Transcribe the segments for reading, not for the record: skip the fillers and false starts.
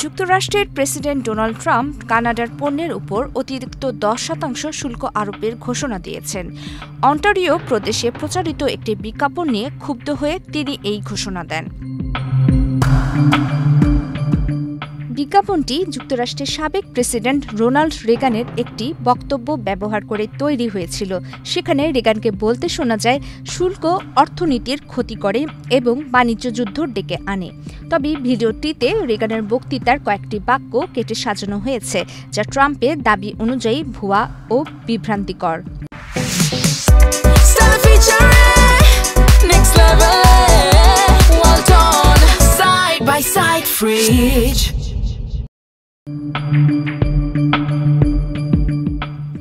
যুক্তরাষ্ট্রের president Donald Trump কানাডার পণ্যের উপর অতিরিক্ত 10% শুল্ক আরোপের ঘোষণা দিয়েছেন। অন্টারিও প্রদেশে প্রচারিত একটি বিজ্ঞাপন নিয়ে ক্ষুব্ধ হয়ে তিনি এই ঘোষণা দেন। বিজ্ঞাপনটি যুক্তরাষ্ট্রের সাবেক প্রেসিডেন্ট রোনাল্ড রেগানের একটি বক্তব্য ব্যবহার করে তৈরি হয়েছিল। সেখানে রেগানকে বলতে শোনা যায়, শুল্ক অর্থনীতির ক্ষতি করে এবং বাণিজ্য যুদ্ধ ডেকে আনে। তবে ভিডিওটিতে রেগানের বক্তৃতার কয়েকটি বাক্য কেটে সাজানো হয়েছে, যা ট্রাম্পের দাবি অনুযায়ী ভুয়া ও বিভ্রান্তিকর।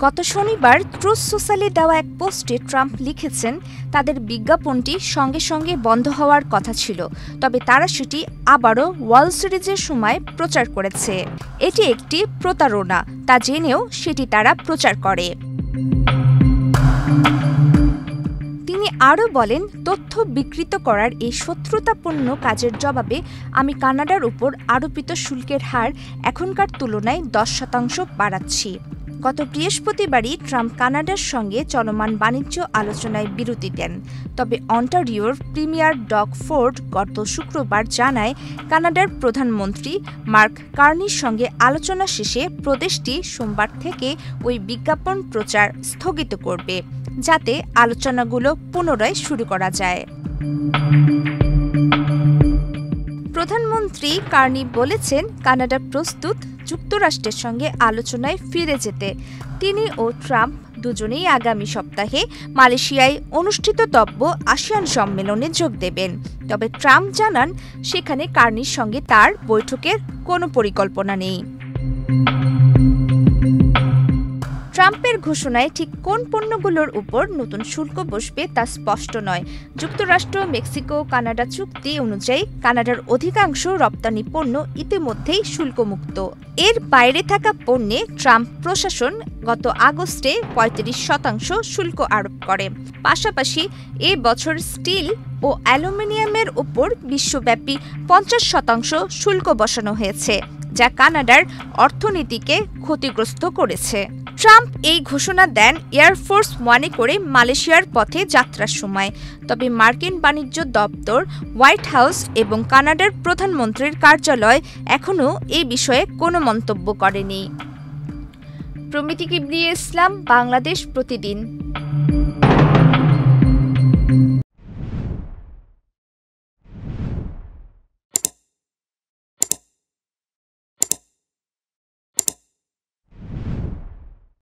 গত শনিবার ট্রুথ সোশ্যালে দেওয়া এক পোস্টে ট্রাম্প লিখেছেন, তাদের বিজ্ঞাপনটি সঙ্গে সঙ্গে বন্ধ হওয়ার কথা ছিল, তবে তারা সেটি আবারও ওয়ার্ল্ড সিরিজের সময় প্রচার করেছে। এটি একটি প্রতারণা, তা জেনেও সেটি তারা প্রচার করে। তিনি আরও বলেন, তথ্য বিকৃত করার এই শত্রুতাপূর্ণ কাজের জবাবে আমি কানাডার উপর আরোপিত শুল্কের হার এখনকার তুলনায় 10% বাড়াচ্ছি। গত বৃহস্পতিবারই ট্রাম্প কানাডার সঙ্গে চলমান বাণিজ্য আলোচনায় বিরতি দেন। তবে অন্টারিওর প্রিমিয়ার ডগ ফোর্ড গত শুক্রবার জানায়, কানাডার প্রধানমন্ত্রী মার্ক কার্নির সঙ্গে আলোচনা শেষে প্রদেশটি সোমবার থেকে ওই বিজ্ঞাপন প্রচার স্থগিত করবে, যাতে আলোচনাগুলো পুনরায় শুরু করা যায়। প্রধানমন্ত্রী কার্নি বলেছেন, কানাডা প্রস্তুত যুক্তরাষ্ট্রের সঙ্গে আলোচনায় ফিরে যেতে। তিনি ও ট্রাম্প দুজনেই আগামী সপ্তাহে মালয়েশিয়ায় অনুষ্ঠিতব্য আসিয়ান সম্মেলনে যোগ দেবেন। তবে ট্রাম্প জানান, সেখানে কার্নির সঙ্গে তার বৈঠকের কোনো পরিকল্পনা নেই। ট্রাম্পের ঘোষণায় ঠিক কোন পণ্যগুলোর উপর নতুন শুল্ক বসবে তা স্পষ্ট নয়। যুক্তরাষ্ট্র মেক্সিকো কানাডা চুক্তি অনুযায়ী কানাডার অধিকাংশ রপ্তানি পণ্য ইতিমধ্যেই শুল্কমুক্ত। এর বাইরে থাকা পণ্যে ট্রাম্প প্রশাসন গত আগস্টে 35% শুল্ক আরোপ করে। পাশাপাশি এ বছর স্টিল ও অ্যালুমিনিয়ামের উপর বিশ্বব্যাপী 50% শুল্ক বসানো হয়েছে, যা কানাডার অর্থনীতিকে ক্ষতিগ্রস্ত করেছে। ট্রাম্প এই ঘোষণা দেন এয়ারফোর্স ওয়ানে করে মালয়েশিয়ার পথে যাত্রার সময়। তবে মার্কিন বাণিজ্য দপ্তর, হোয়াইট হাউস এবং কানাডার প্রধানমন্ত্রীর কার্যালয় এখনও এই বিষয়ে কোনো মন্তব্য করেনি। প্রমিতি কিবরিয়া ইসলাম, বাংলাদেশ প্রতিদিন।